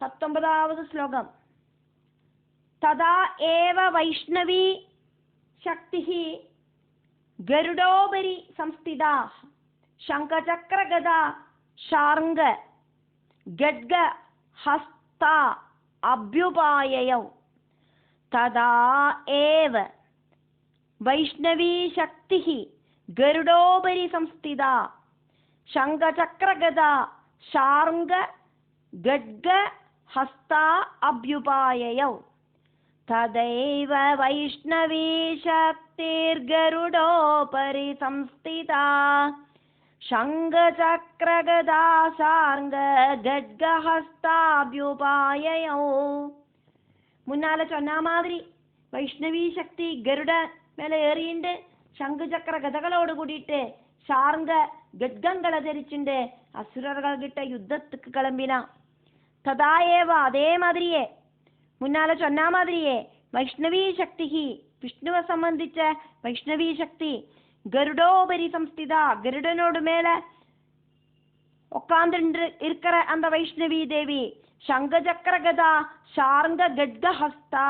19வது ஸ்லோகம். ததா ஏவ வைஷ்ணவி சக்திஹி கருடோபரி சம்ஸ்திதா சங்கசக்கர கதா ஷார்ங்க கட்க ஹஸ்தா அப்யுபாயயௌ. ததா ஏவ வைஷ்ணவி சக்திஹி கருடோபரி சம்ஸ்திதா சங்கசக்கர கதா ஷார்ங்க கட்க ஹஸ்தா அப்யுபாயயௌ. ததைவ வைஷ்ணவி சக்திர்கருடோபரி சம்ஸ்திதா சங்கசக்கர கதா ஷார்ங்க கட்க ஹஸ்தாப்யுபாயயௌ. முன்னால சொன்ன மாதிரி வைஷ்ணவி சக்தி கருட மேல ஏறிண்டு சங்கு சக்கர கதகளோடு கூட்டிட்டு ஷார்ங்க கட்கங்களை தரிச்சுண்டு அசுரர்கள் கிட்ட யுத்தத்துக்கு கிளம்பினா. ததா ஏவ அதே மாதிரியே முன்னால சொன்ன மாதிரியே வைஷ்ணவி சக்திஹி விஷ்ணுவை சம்பந்திச்ச வைஷ்ணவி சக்தி கருடோபரி சம்ஸ்திதா கருடனோடு மேல உட்கார்ந்து இருக்கிற அந்த வைஷ்ணவி தேவி சங்க சக்கர கதா ஷார்ங்க கட்க ஹஸ்தா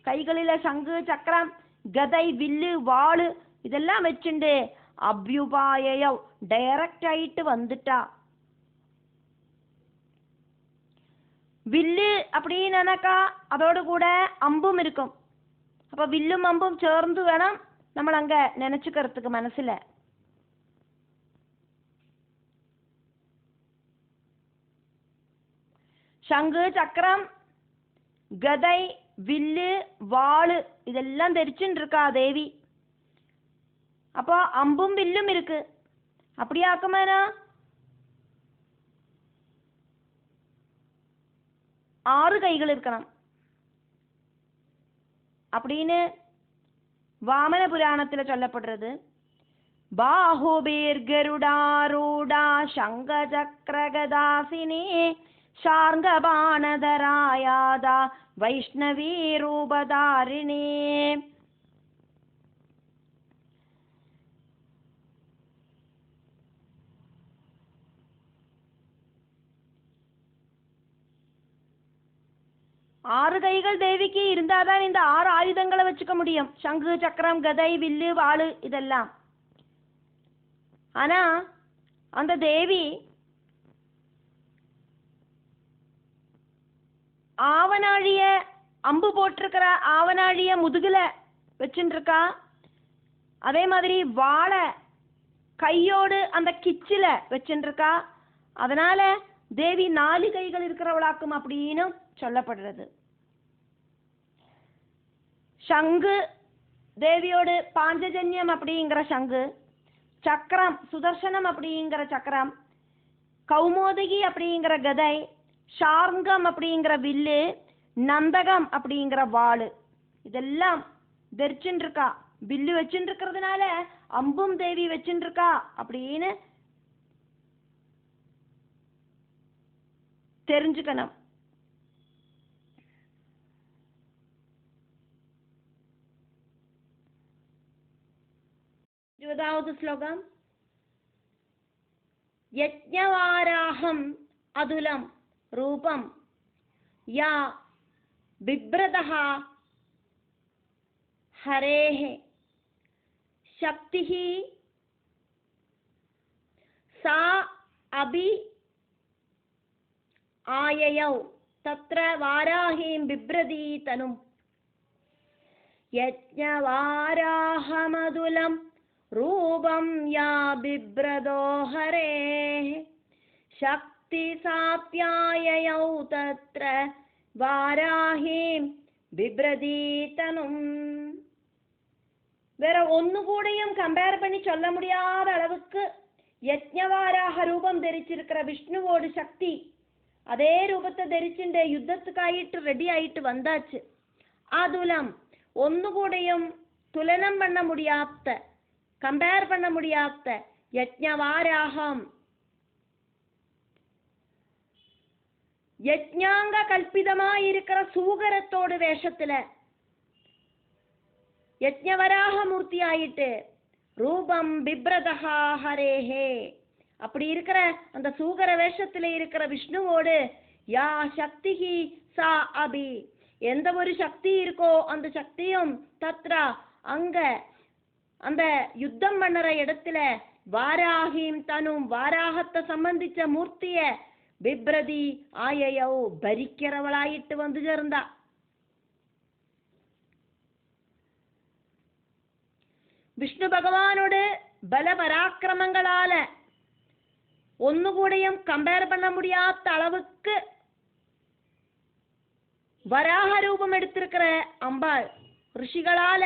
கைகளில சங்கு சக்கரம் கதை வில்லு வாளு இதெல்லாம் வச்சுண்டு அப்யுபாயயௌ டைரக்ட் ஆயிட்டு வந்துட்டா. வில்லு அப்படின்னாக்கா அதோடு கூட அம்பும் இருக்கும். அப்ப வில்லும் அம்பும் சேர்ந்து வேணும் நம்ம அங்க நினைச்சுக்கிறதுக்கு மனசுல. சங்கு சக்கரம் கதை வில்லு வாளு இதெல்லாம் தரிச்சுட்டு இருக்கா தேவி. அப்போ அம்பும் வில்லும் இருக்கு. அப்படியாக்குமானா 6 கைகள் இருக்கணும் அப்படின்னு வாமன புராணத்துல சொல்லப்படுறது. பாஹுபீர் கருடாரூடா சங்க சக்கர கதாசினி ஷார்ங்க பாணதராயாதா வைஷ்ணவி ரூபதாரிணி. ஆறு கைகள் தேவிக்கு இருந்தாதான் இந்த 6 ஆயுதங்களை வச்சுக்க முடியும். சங்கு சக்கரம் கதை வில்லு வாளு இதெல்லாம். ஆனா அந்த தேவி ஆவனாழிய அம்பு போட்டிருக்கிற ஆவனாழிய முதுகுல வச்சுட்டு இருக்கா. அதே மாதிரி வாளை கையோடு அந்த கிச்சில வச்சுட்டு இருக்கா. அதனால தேவி 4 கைகள் இருக்கிறவளாக்கும் அப்படின்னு சொல்லப்படுறது. சங்கு தேவியோடு பாஞ்சஜன்யம் அப்படிங்கிற சங்கு, சக்கரம் சுதர்சனம் அப்படிங்கிற சக்கரம், கௌமோதகி அப்படிங்கிற கதை, ஷார்ங்கம் அப்படிங்கிற வில்லு, நந்தகம் அப்படிங்கிற வாளு இதெல்லாம் தரிச்சுட்டு இருக்கா. வில்லு வச்சுட்டு இருக்கிறதுனால அம்பும் தேவி வச்சுட்டு இருக்கா அப்படின்னு தெரிஞ்சுக்கணும். 20வது ஸ்லோகம். யஜ்ஞவாராஹம் அதுலம் ரூபம் யா பிப்ரதஹ ஹரேஹ சக்திஹி சா அபி ஆயயௌ தத்ர வாராஹீம் பிப்ரதி தனும். யஜ்ஞவாராஹமதுலம் ரூபம் யா பிப்ரதோ ஹரேஹ சக்தி சாப்யாயயௌ தத்ர வாராஹீம் பிப்ரதி தனும். வேற ஒன்னு கூடயும் கம்பேர் பண்ணி சொல்ல முடியாத அளவுக்கு யஜ்ஞவாராக ரூபம் தரிச்சிருக்கிற விஷ்ணுவோடு சக்தி அதே ரூபத்தை தரிச்சுட்டு யுத்தத்துக்காயிட்டு ரெடி ஆயிட்டு வந்தாச்சு. அதுலம் ஒன்னு கூடயும் துலனம் பண்ண முடியாத கம்பேர் பண்ண முடியாத யஜ்ஞவாராகம் யஜ்ஞாங்க கல்பிதமா இருக்கிற சூகரத்தோடு வேஷத்துல யஜ்ஞவராக மூர்த்தி ஆயிட்டு ரூபம் பிப்ரதஹா ஹரேஹே அப்படி இருக்கிற அந்த சூகர வேஷத்துல இருக்கிற விஷ்ணுவோடு யா சக்திஹி சா அபி, எந்த ஒரு சக்தி இருக்கோ அந்த சக்தியும் தத்ர அங்க அந்த யுத்தம் பண்ணுற இடத்துல வாராகிம் தனும் வாராகத்தை சம்பந்திச்ச மூர்த்திய பிப்ரதி ஆயையோ பரிக்கிறவளாயிட்டு வந்து சேர்ந்தா. விஷ்ணு பகவானோட பல பராக்கிரமங்களால ஒன்னுകൂടെயும் கம்பேர் பண்ண முடியாத அளவுக்கு வராக ரூபம் எடுத்திருக்கிற அம்பாள் ரிஷிகளால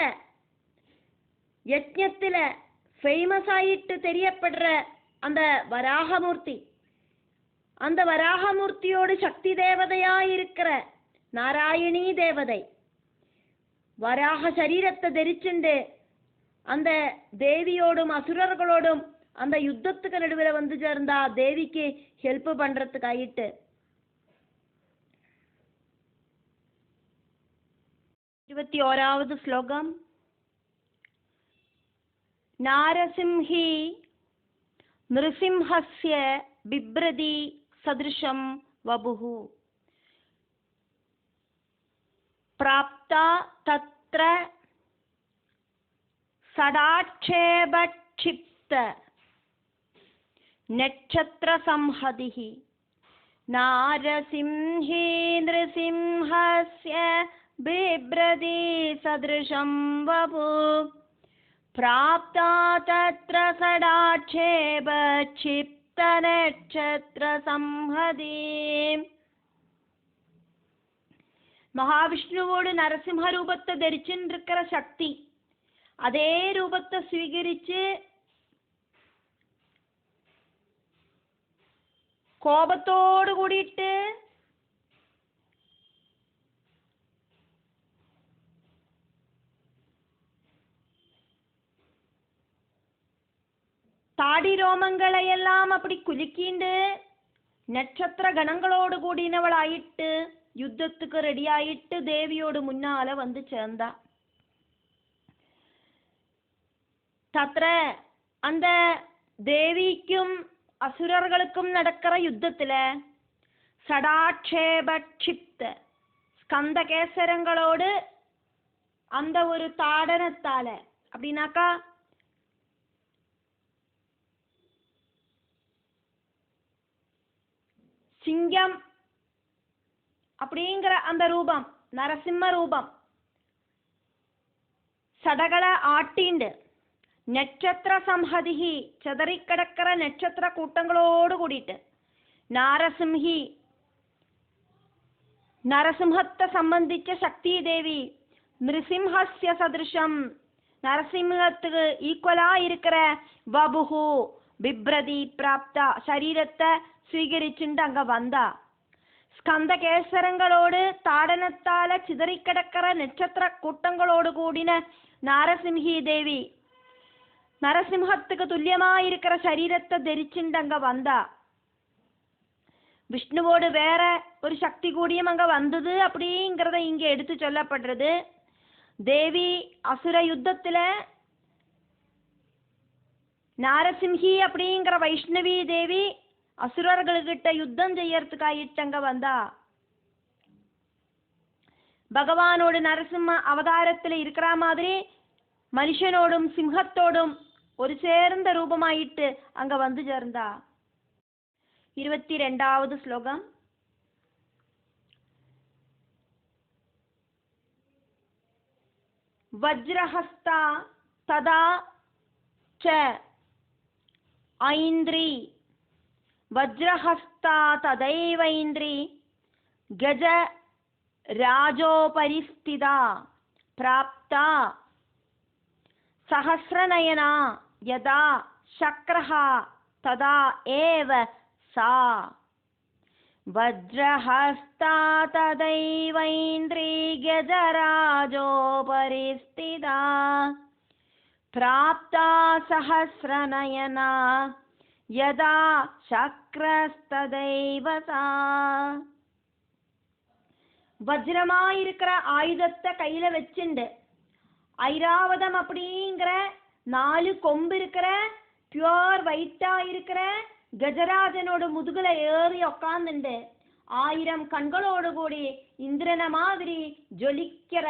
யஜ்ஞத்துல ஃபேமஸ் ஆயிட்டு தெரியப்படுற அந்த வராகமூர்த்தி, அந்த வராகமூர்த்தியோடு சக்தி தேவதையா இருக்கிற நாராயணி தேவதை வராக சரீரத்தை தரிச்சுண்டு அந்த தேவியோடும் அசுரர்களோடும் அந்த யுத்தத்துக்கு நடுவில் வந்து சேர்ந்தா தேவிக்கு ஹெல்ப் பண்றதுக்காயிட்டு. 21வது ஸ்லோகம். நாரசிம்ஹி நிருசிம்ஹஸ்ய பிப்ரதி சதிருஷம் வபுஹு பிராப்தா தத்ர சடாட்சேபக்ஷிப்த நட்சத்திர சம்ஹதிஹி நாரசிம்ஹி நிருசிம்ஹஸ்ய பிப்ரதி சதிருஷம் வபு பிராப்தா தத்ர சடாட்சேபக்ஷிப்த நட்சத்திர சம்ஹதி. மகாவிஷ்ணுவோடு நரசிம்ஹ ரூபத்தை தரிச்சுன்னு இருக்கிற சக்தி அதே ரூபத்தை ஸ்வீகரிச்சு கோபத்தோடு கூடிட்டு தாடி ரோமங்களை எல்லாம் அப்படி குலுக்கிண்டு நட்சத்திர கணங்களோடு கூடினவளாயிட்டு யுத்தத்துக்கு ரெடி ஆயிட்டு தேவியோடு முன்னால வந்து சேர்ந்தா. தத்ர அந்த தேவிக்கும் அசுரர்களுக்கும் நடக்கிற யுத்தத்துல சடாட்சேபக்ஷிப்த ஸ்கந்தகேசரங்களோடு அந்த ஒரு தாடனத்தால, அப்படின்னாக்கா சிங்கம் அப்படிங்கிற அந்த ரூபம் நரசிம்ம ரூபம் சடகளை ஆட்டிண்டு நட்சத்திர சம்ஹதிஹி செதறிக்கிடக்கிற நட்சத்திர கூட்டங்களோடு கூடிட்டு நாரசிம்ஹி நரசிம்ஹத்தை சம்பந்திச்ச சக்தி தேவி நிருசிம்ஹஸ்ய சதிருஷம் நரசிம்ஹத்துக்கு ஈக்குவலா இருக்கிற வபுஹு பிப்ரதி பிராப்தா சரீரத்தை ஸ்வீகரிச்சுண்டு அங்க வந்தா. ஸ்கந்தகேசரங்களோடு தாடனத்தால சிதறிக்கிடக்கிற நட்சத்திர கூட்டங்களோடு கூடின நாரசிம்ஹி தேவி நரசிம்ஹத்துக்கு துல்லியமாயிருக்கிற சரீரத்தை தரிச்சுண்டு அங்க வந்தா. விஷ்ணுவோடு வேற ஒரு சக்தி கூடியும் அங்க வந்தது அப்படிங்கிறத இங்க எடுத்து சொல்லப்படுறது. தேவி அசுர யுத்தத்துல நாரசிம்ஹி அப்படிங்கிற வைஷ்ணவி தேவி அசுரர்கள்கிட்ட யுத்தம் செய்யறதுக்காயிட்டு அங்க வந்தா. பகவானோடு நரசிம்ம அவதாரத்துல இருக்கிற மாதிரி மனுஷனோடும் சிம்ஹத்தோடும் ஒரு சேர்ந்த ரூபமாயிட்டு அங்க வந்து சேர்ந்தா. 22வது ஸ்லோகம். வஜ்ரஹஸ்தா ததா ச ஐந்திரி வஜ்ரஹஸ்தா ததைவைந்திரி கஜ ராஜோபரிஸ்திதா பிராப்தா சஹஸ்ரநயனா யதா சக்ரஹா ததா ஏவ சா வஜ்ரஹஸ்தா ததைவைந்திரி கஜராஜோபரிஸ்திதா பிராப்தா சஹஸ்ரநயனா யதா சக்ரஸ்ததைவ சா. வஜ்ரமாயிருக்கிற ஆயுதத்தை கையில வச்சுண்டு ஐராவதம் அப்படிங்கிற 4 கொம்பு இருக்கிற பியூர் வைட்டா இருக்கிற கஜராஜனோட முதுகுல ஏறி உக்காந்துண்டு 1000 கண்களோடு கூடி இந்திரனை மாதிரி ஜொலிக்கிற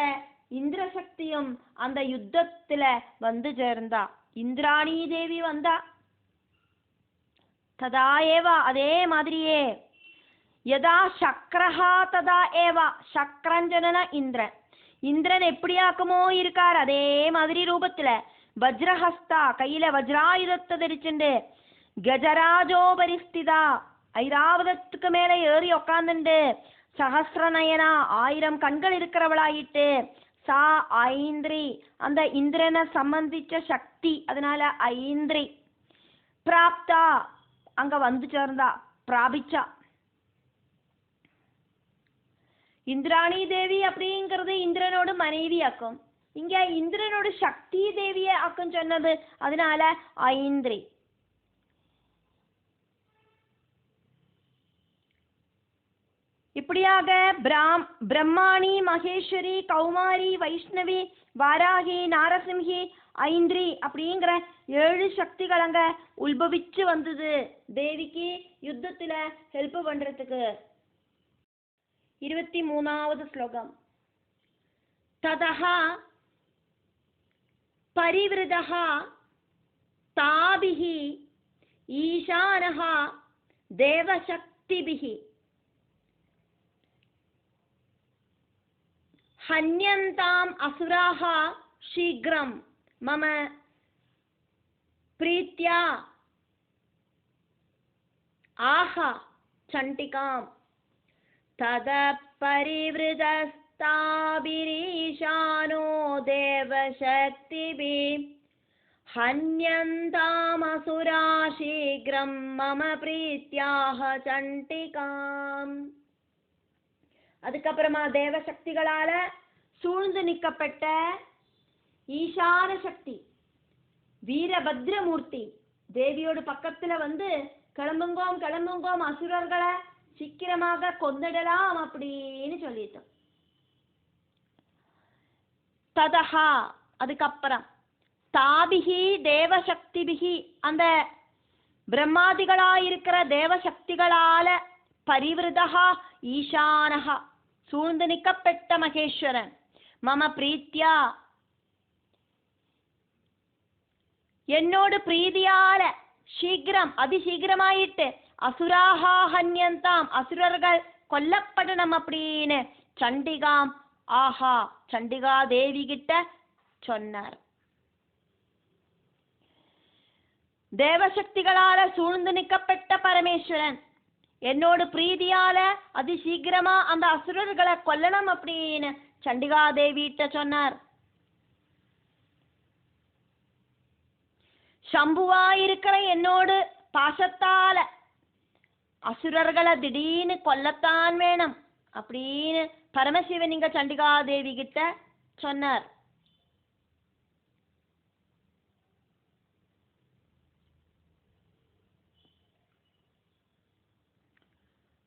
இந்திர சக்தியும் அந்த யுத்தத்துல வந்து சேர்ந்தா. இந்திராணி தேவி வந்தா. ததா ஏவா அதே மாதிரியே யதா சக்கரஹா ததா ஏவா சக்கரஞ்சனன இந்திரன். இந்திரன் எப்படியாக்குமோ இருக்கார் அதே மாதிரி ரூபத்துல. வஜ்ரஹஸ்தா கையில வஜ்ராயுதத்தை தரிச்சுண்டு கஜராஜோ பரிஸ்திதா ஐராவதத்துக்கு மேல ஏறி உக்காந்துண்டு சஹஸ்ரநயனா 1000 கண்கள் இருக்கிறவளாயிட்டு சா ஐந்திரி அந்த இந்திரனை சம்பந்திச்ச சக்தி, அதனால ஐந்திரி. பிராப்தா அங்க வந்து சேர்ந்தா, பிராபிச்சா. இந்திராணி தேவி அப்படிங்கிறது இந்திரனோட மனைவி ஆக்கும். இங்க இந்திரனோட சக்தி தேவியை ஆக்கும் சொன்னது, அதனால ஐந்திரி. இப்படியாக பிரம்மாணி மகேஸ்வரி கௌமாரி வைஷ்ணவி வாராகி நாரசிம்ஹி ஐந்திரி அப்படிங்கிற 7 சக்திகள் அங்க உல்பவிச்சு வந்தது தேவிக்கு யுத்தத்துல ஹெல்ப் பண்றதுக்கு. 23வது ஸ்லோகம். ததஹ பரிவ்ருதஹ தாபிஹி ஈசானஹ தேவசக்திபிஹி ஹன்யந்தாம் அசுராஹ சீக்ரம் மம பிரீத்யா ஆஹா சண்டிகாம். தத பரிவ்ருதஸ்தாபிரீஷானோ தேவசக்திபி ஹன்யந்தாம் அசுரா சீக்ரம் மம பிரீத்யாக சண்டிகாம். அதுக்கப்புறமா தேவசக்திகளால சூழ்ந்து நிற்கப்பட்ட ஈசான சக்தி வீரபத்ரமூர்த்தி தேவியோட பக்கத்துல வந்து கிளம்புங்கோம் கிளம்புங்கோம் அசுரர்களை சீக்கிரமாக கொன்னிடலாம் அப்படின்னு சொல்லிட்டோம். ததஹா அதுக்கப்புறம் தாபிகி தேவசக்திபிகி அந்த பிரம்மாதிகளாயிருக்கிற தேவசக்திகளால பரிவிருதஹா ஈசானஹா சூழ்ந்து நிற்கப்பட்ட மகேஸ்வரன் மம பிரீத்யா என்னோடு பிரீதியால சீக்கிரம் அதிசீக்கிரமாயிட்டு அசுராஹா ஹன்யந்தாம் அசுரர்கள் கொல்லப்படணும் அப்படின்னு சண்டிகாம் ஆஹா சண்டிகா தேவி கிட்ட சொன்னார். தேவசக்திகளால சூழ்ந்து நிற்கப்பட்ட பரமேஸ்வரன் என்னோடு பிரீதியால அதிசீக்கிரமா அந்த அசுரர்களை கொல்லணும் அப்படின்னு சண்டிகா தேவிட்ட சொன்னார். சம்புவாயிருக்கிற என்னோடு பாசத்தால அசுரர்களை திடீர்னு கொல்லத்தான் வேணும் அப்படின்னு பரமசிவன் இங்க சண்டிகா தேவி கிட்ட சொன்னார்.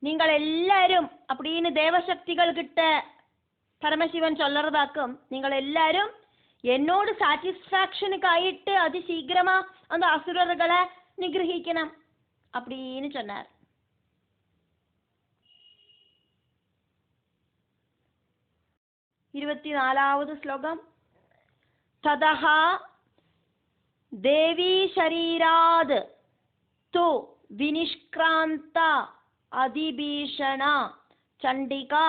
நீங்கள் எல்லாரும் அப்படின்னு தேவசக்திகள் கிட்ட பரமசிவன் சொல்லறதாக்கும், நீங்கள் எல்லாரும் என்னோடு சாட்டிஸ்பாக்சனுக்கு ஆயிட்டு அதிசீக்கிரமா அந்த அசுரர்களை நிகிரகிக்கணும் அப்படின்னு சொன்னார். இருபத்தி 4வது ஸ்லோகம். ததஹா தேவி ஷரீராத் து வினிஷ்க்ராந்தா அதிபீஷணா சண்டிகா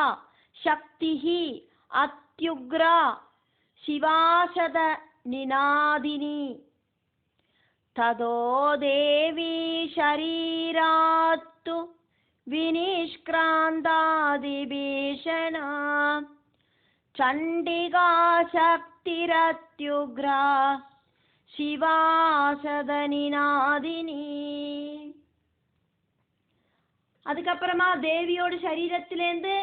சக்திஹி அத்யுக்ரா சிவாசத நிநாதினி. ததோ தேவி ஷரீராத் வினிஷ்க்ராந்தாதிபீஷணா சண்டிகா சக்திரத்யுக்ரா சிவாசத நிநாதினி. அதுக்கப்புறமா தேவியோட சரீரத்திலேருந்து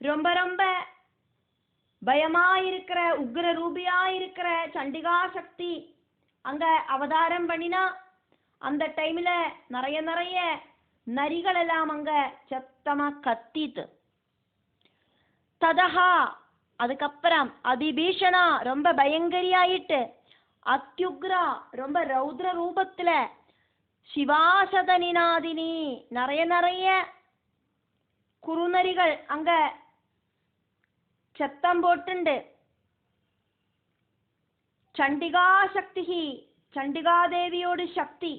ரொம்ப ரொம்ப பயமாயிருக்கிற உக்ர ரூபியாயிருக்கிற சண்டிகா சக்தி அங்க அவதாரம் பண்ணினா. அந்த டைம்ல நிறைய நிறைய நரிகள் எல்லாம் அங்க சத்தமா கத்தித்து. ததஹா அதுக்கப்புறம் அதிபீஷணா ரொம்ப பயங்கரியாயிட்டு அத்யுக்ரா ரொம்ப ரௌத்ர ரூபத்துல சிவாசத நிநாதினி நிறைய நிறைய കുറുനരികൾ അങ്ക ചത്തം പോട്ടുണ്ട്. ചണ്ഡികാശക്തി, ചണ്ഡികാദേവിയോട് ശക്തി,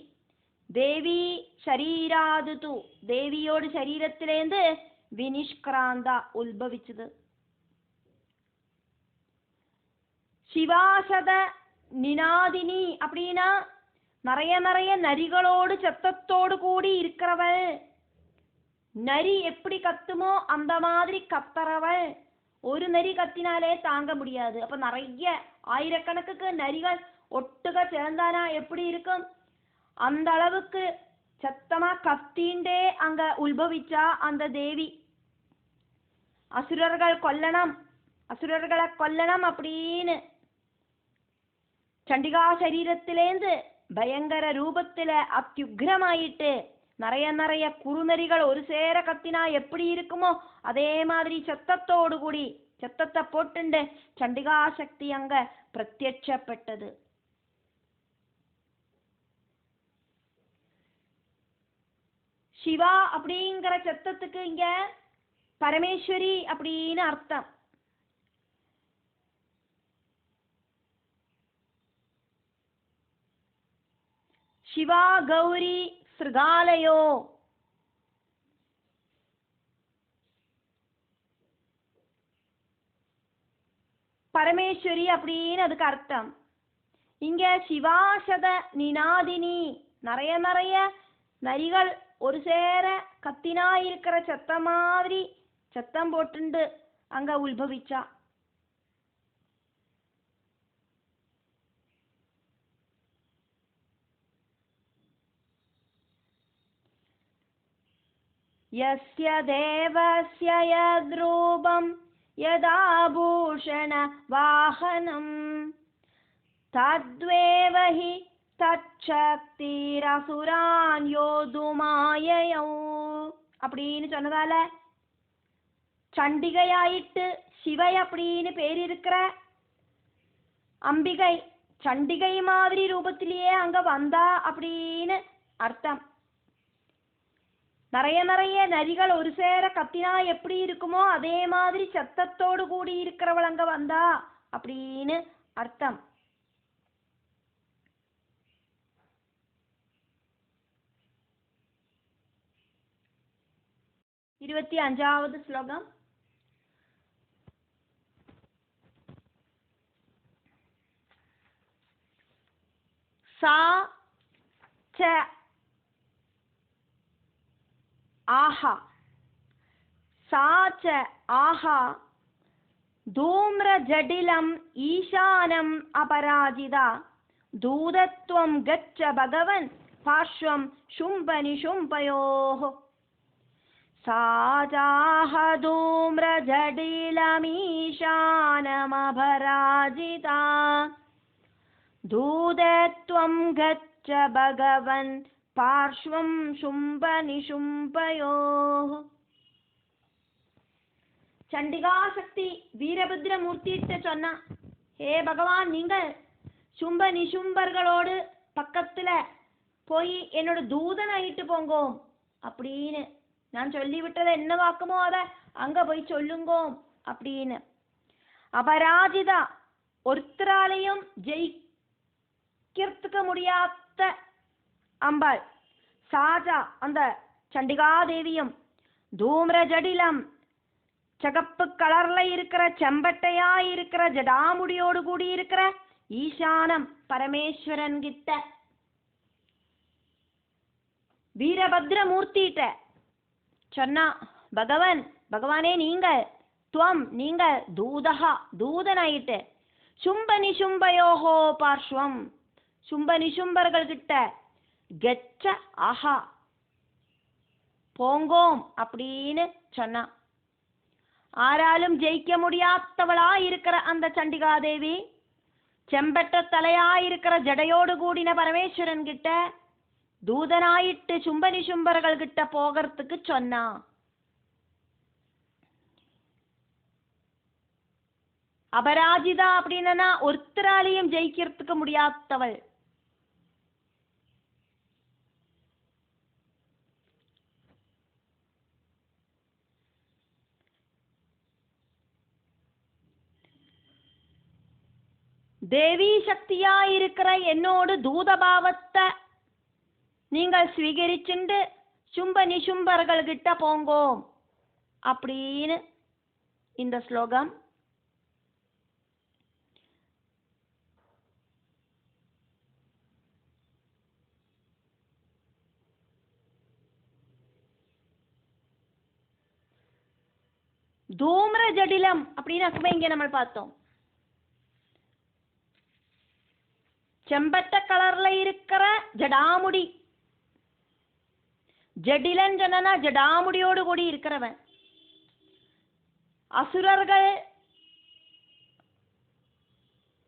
ദേവി ശരീരാതുതു, ദേവിയോട് ശരീരത്തിലേന്ത് വിനിഷ്ക്രാന്ത ഉത്ഭവിച്ചത്. சிவாசத நினாதினி அப்படின்னா நிறைய நிறைய நரிகளோடு சத்தத்தோடு கூடி இருக்கிறவள். நரி எப்படி கத்துமோ அந்த மாதிரி கத்துறவள். ஒரு நரி கத்தினாலே தாங்க முடியாது. அப்ப நிறைய ஆயிரக்கணக்குக்கு நரிகள் ஒட்டுக சேர்ந்தானா எப்படி இருக்கும்? அந்த அளவுக்கு சத்தமா கத்திண்டே அங்க உத்பவிச்சா அந்த தேவி. அசுரர்களை கொல்லணும் அப்படின்னு சண்டிகா சரீரத்திலேந்து பயங்கர ரூபத்துல அத்யுக்ரமாயிட்டு நிறைய நிறைய குறுநரிகள் ஒரு சேர கத்தினா எப்படி இருக்குமோ அதே மாதிரி சத்தத்தோடு கூடி சத்தத்தை போட்டுண்டு சண்டிகா சக்தி அங்க பிரத்யட்சப்பட்டது. சிவா அப்படிங்கிற சத்தத்துக்கு இங்க பரமேஸ்வரி அப்படின்னு அர்த்தம். சிவா கௌரி ஸ்ருகாலயோ, பரமேஸ்வரி அப்படின்னு அதுக்கு அர்த்தம். இங்க சிவாசத நினாதினி, நிறைய நிறைய நரிகள் ஒரு சேர கத்தினா இருக்கிற சத்த மாதிரி சத்தம் போட்டுண்டு அங்க உத்பவிச்சா. யஸ்ய தேவஸ்ய யத்ரூபம் யதாபூஷண வாஹனம் தத்வேவ ஹி தச்சக்திரசுரான் யோதுமாயயோ அப்படின்னு சொன்னதால சண்டிகையாயிட்டு சிவை அப்படின்னு பேர் இருக்கிற அம்பிகை சண்டிகை மாதிரி ரூபத்திலேயே அங்க வந்தா அப்படின்னு அர்த்தம். நிறைய நிறைய நரிகள் ஒரு சேர கத்தினா எப்படி இருக்குமோ அதே மாதிரி சத்தத்தோடு கூடி இருக்கிறவள் அங்க வந்தா அப்படின்னு அர்த்தம். இருபத்தி அஞ்சாவது ஸ்லோகம். சா ச ஆஹா, சாச்ச ஆஹா தூம்ர ஜடிலம் ஈசானம் அபராஜிதா தூதத்வம் கச்ச பகவன் பார்ஷ்வம் சும்ப நிசும்பயோः. சாஜாஹ தூம்ர ஜடிலமீசானமபராஜிதா தூதத்வம் கச்ச பகவன் பார்ஷ்வம் சும்ப நிசும்பயோः. சண்டிகா சக்தி வீரபத்ர மூர்த்திட்ட சொன்னா, ஹே பகவான், நீங்கள் சும்ப நிசும்பர்களோடு பக்கத்துல போய் என்னோட தூதன் ஆயிட்டு போங்கோ அப்படின்னு நான் சொல்லிவிட்டதை என்ன வாக்குமோ அதை அங்க போய் சொல்லுங்கோ அப்படின்னு. அபராஜிதா, ஒருத்தராலையும் ஜெயிக்கிறதுக்கு முடியாத அம்பாள் சாஜா அந்த சண்டிகாதேவியும், தூம்ர ஜடிலம் சகப்பு கலர்ல இருக்கிற செம்பட்டையா இருக்கிற ஜடாமுடியோடு கூடி இருக்கிற ஈசானம் பரமேஸ்வரன் கிட்ட வீரபத்ர மூர்த்திட்ட சொன்னா, பகவானே நீங்கள் தூதஹா தூதனாயிட்டு சும்ப நிசும்பயோஹோ பார்ஷ்வம் சும்ப நிசும்பர்கள் கிட்ட கச்ச ஆஹா போங்கோம் அப்படின்னு சொன்னா. ஆராலும் ஜெயிக்க முடியாதவளா இருக்கிற அந்த சண்டிகாதேவி செம்பட்ட தலையா இருக்கிற ஜடையோடு கூடின பரமேஸ்வரன் கிட்ட தூதனாயிட்டு சும்ப நிசும்பர்கள் கிட்ட போகிறதுக்கு சொன்னா. அபராஜிதா அப்படின்னா ஒருத்தராலையும் ஜெயிக்கிறதுக்கு முடியாதவள். தேவி சக்தியாயிருக்கிற என்னோடு தூதபாவத்தை நீங்கள் ஸ்வீகரிச்சுண்டு சும்ப நிசும்பர்கள் கிட்ட போங்கோ அப்படின்னு இந்த ஸ்லோகம். தூம்ர ஜடிலம் அப்படின்னு இங்க நம்ம பார்த்தோம். செம்பட்ட கலர்ல இருக்கிற ஜடாமுடி, ஜடிலன் சொன்னா ஜடாமுடியோடு கூடி இருக்கிறவன். அசுரர்கள்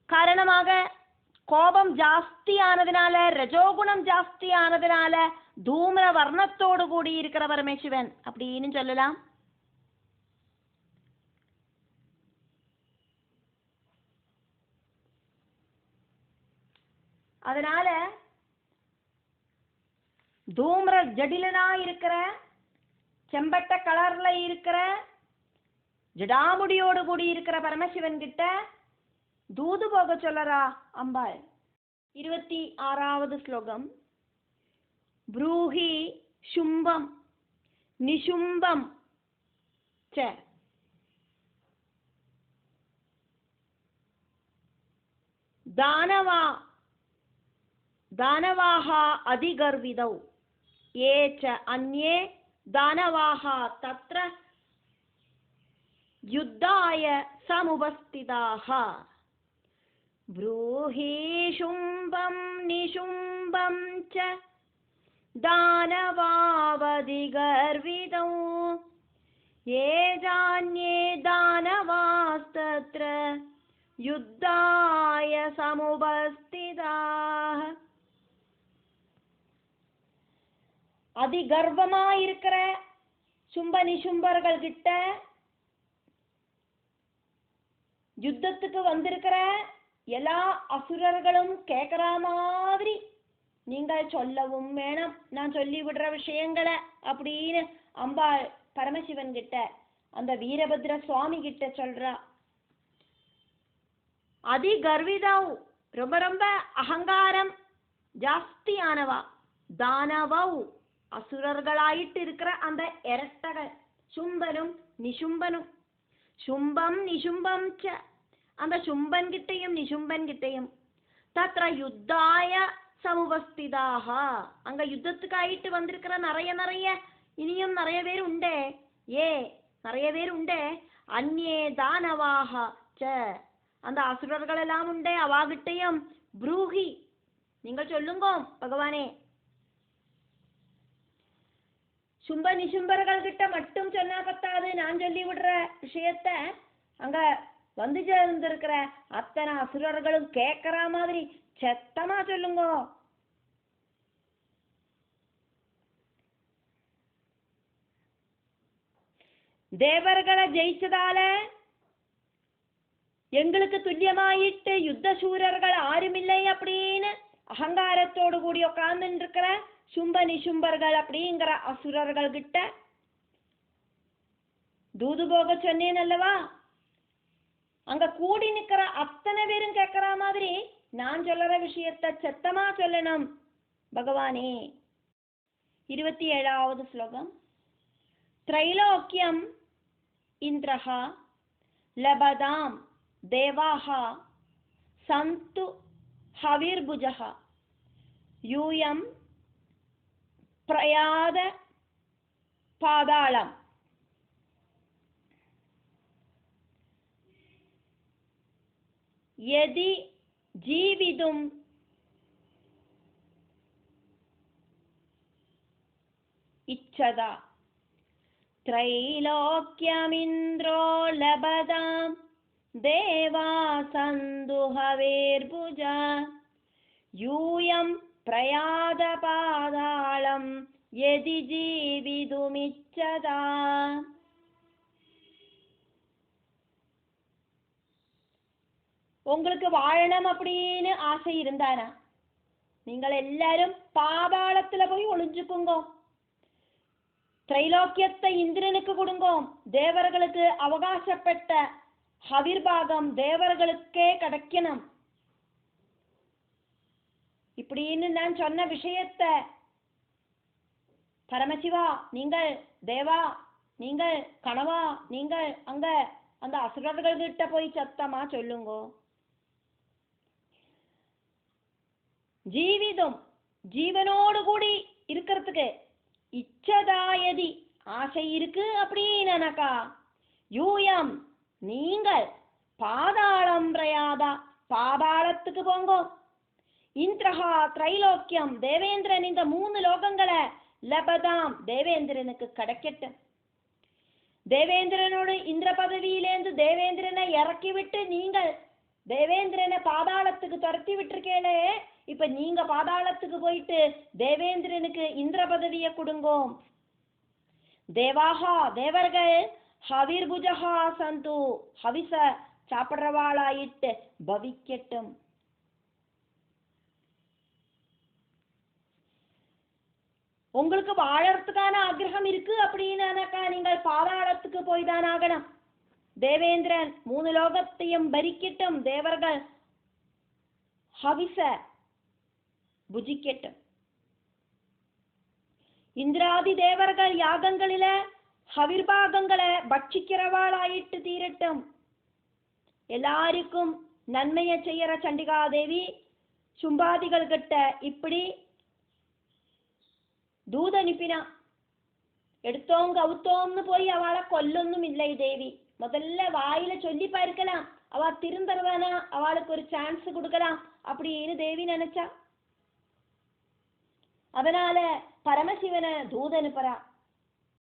காரணமாக கோபம் ஜாஸ்தி ஆனதுனால, ரஜோகுணம் ஜாஸ்தி ஆனதுனால தூம்ர வர்ணத்தோடு கூடி இருக்கிற பரமேஸ்வரன் அப்படின்னு சொல்லலாம். அதனால தூம்ர ஜடிலனா இருக்கிற செம்பட்ட கலர்ல இருக்கிற ஜடாமுடியோடு கூடி இருக்கிற பரமசிவன் கிட்ட தூது போக சொல்லறா அம்பாள். 26வது ஸ்லோகம். ப்ரூஹி சும்பம் நிசும்பம் ச தானவா दानवाः अधिगर्वितौ ये च अन्ये दानवाः तत्र युद्धाय समुपस्थिताः ब्रूहि शुम्भं निशुम्भं च दानवावधिगर्वितौ ये चान्ये दानवास्तत्र युद्धाय समुपस्थिताः. அதிகர்வமா இருக்கிற சும்ப நிசும்பர்கள் கிட்ட யுத்தத்துக்கு வந்திருக்கிற எல்லா அசுரர்களும் கேட்கிற மாதிரி நீங்கள் சொல்லவும் வேணும், நான் சொல்லி விடுற விஷயங்களை அப்படின்னு அம்பாள் பரமசிவன் கிட்ட, அந்த வீரபத்ர சுவாமி கிட்ட சொல்றா. அதிகர்விதவ் ரொம்ப ரொம்ப அகங்காரம் ஜாஸ்தியானவா, தானவவ் அசுரர்களாயிட்டு இருக்கிற அந்த இரட்டகள் சும்பனும் நிசும்பனும். சும்பம் நிசும்பம் ச அந்த சும்பன் கிட்டையும் நிசும்பன் கிட்டையும் தத்ர யுத்தாய சமுபஸ்திதாக அங்க யுத்தத்துக்காயிட்டு வந்திருக்கிற நிறைய இனியும் நிறைய பேர் உண்டே, நிறைய பேர் உண்டே. அந்நே தானவாக ச அந்த அசுரர்கள் எல்லாம் உண்டே, அவாகிட்டையும் ப்ரூஹி நீங்கள் சொல்லுங்கோ பகவானே. சும்ப நிசும்பர்கள் கிட்ட மட்டும் சொன்னா பத்தாது, நான் சொல்லி விடுற விஷயத்த அங்க வந்து சேர்ந்திருக்கிற அத்தனை அசுரர்களும் கேட்கிற மாதிரி சத்தமா சொல்லுங்க. தேவர்களை ஜெயிச்சதால எங்களுக்கு துல்லியமாயிட்டு யுத்த சூரர்கள் ஆருமில்லை அப்படின்னு அகங்காரத்தோடு கூடி உட்கார்ந்து இருக்கிற சும்ப நிசும்பர்கள் அப்படிங்கிற அசுரர்கள் கிட்ட தூது போக சொன்னேன் அல்லவா. அங்க கூடி நிக்கிற அத்தனை பேரும் கேட்கிற மாதிரி நான் சொல்ற விஷயத்த சத்தமா சொல்லணும் பகவானே. 27வது ஸ்லோகம். த்ரைலோக்கியம் இந்திரஹா லபதாம் தேவாஹ சந்து ஹவிர்புஜஹ யூயம் பிரயாத பாதாளம். யதி ஜீவிதும் இச்சதா த்ரைலோக்கியமிந்திரோ லபதாம் தேவா சந்து ஹவேர்புஜா யூயம் பிரயாத பாதாளம் யதி ஜீவிதுமிச்சதா. உங்களுக்கு வாழணும் அப்படின்னு ஆசை இருந்தானா நீங்கள் எல்லாரும் பாதாளத்துல போய் ஒளிஞ்சுக்குங்கோ. திரைலோக்கியத்தை இந்திரனுக்கு கொடுங்கோ. தேவர்களுக்கு அவகாசப்பட்ட ஹவிர்பாகம் தேவர்களுக்கே கிடைக்கணும் இப்படின்னு நான் சொன்ன விஷயத்தை பரமசிவா, நீங்கள் தேவா, நீங்கள் கணவா, நீங்கள் அங்க அந்த அசுரர்கள் கிட்ட போய் சத்தமா சொல்லுங்கோ. ஜீவிதம் ஜீவனோடு கூடி இருக்கிறதுக்கு இச்சதாயதி ஆசை இருக்கு அப்படின்னாக்கா, யூயம் நீங்கள் பாதாளம் பிரயாதா பாதாளத்துக்கு போங்கோ. இந்திரஹா திரைலோக்கியம் தேவேந்திரன் இந்த 3 லோகங்களை லபதாம் தேவேந்திரனுக்கு கிடைக்கட்டும். தேவேந்திரனோடு இந்திர பதவியிலேந்து தேவேந்திரனை இறக்கி விட்டு நீங்கள் தேவேந்திரனை பாதாளத்துக்கு துரத்தி விட்டுருக்கேளே, இப்ப நீங்க பாதாளத்துக்கு போயிட்டு தேவேந்திரனுக்கு இந்திர பதவியை கொடுங்கோ. தேவாகா தேவர்கள் ஹவிர்புஜகா சந்து ஹவிச சாப்பிட்றவாளாயிட்டு பவிக்கட்டும். உங்களுக்கு வாழறதுக்கான ஆக்கிரகம் இருக்கு அப்படின்னாக்கா நீங்கள் பாதாளத்துக்கு போய் தான் ஆகணும். தேவேந்திரன் 3 லோகத்தையும் பரிக்கட்டும், தேவர்கள் ஹவிச புஜிக்கட்டும். இந்திராதி தேவர்கள் யாகங்களில ஹவிர்பாகங்களை பட்சிக்கிறவாளாயிட்டு தீரட்டும். எல்லாருக்கும் நன்மையை செய்யற சண்டிகாதேவி சும்பாதிகள் கிட்ட இப்படி தூத அனுப்பினா. எடுத்தோங்க அவுத்தோம்னு போய் அவளை கொல்லொன்னும் இல்லை தேவி. முதல்ல வாயில சொல்லி பார்க்கலாம், அவ திருந்தறதானா அவளுக்கு ஒரு சான்ஸ் கொடுக்கலாம் அப்படின்னு தேவி நினைச்சா. அதனால பரமசிவனை தூத அனுப்புறா.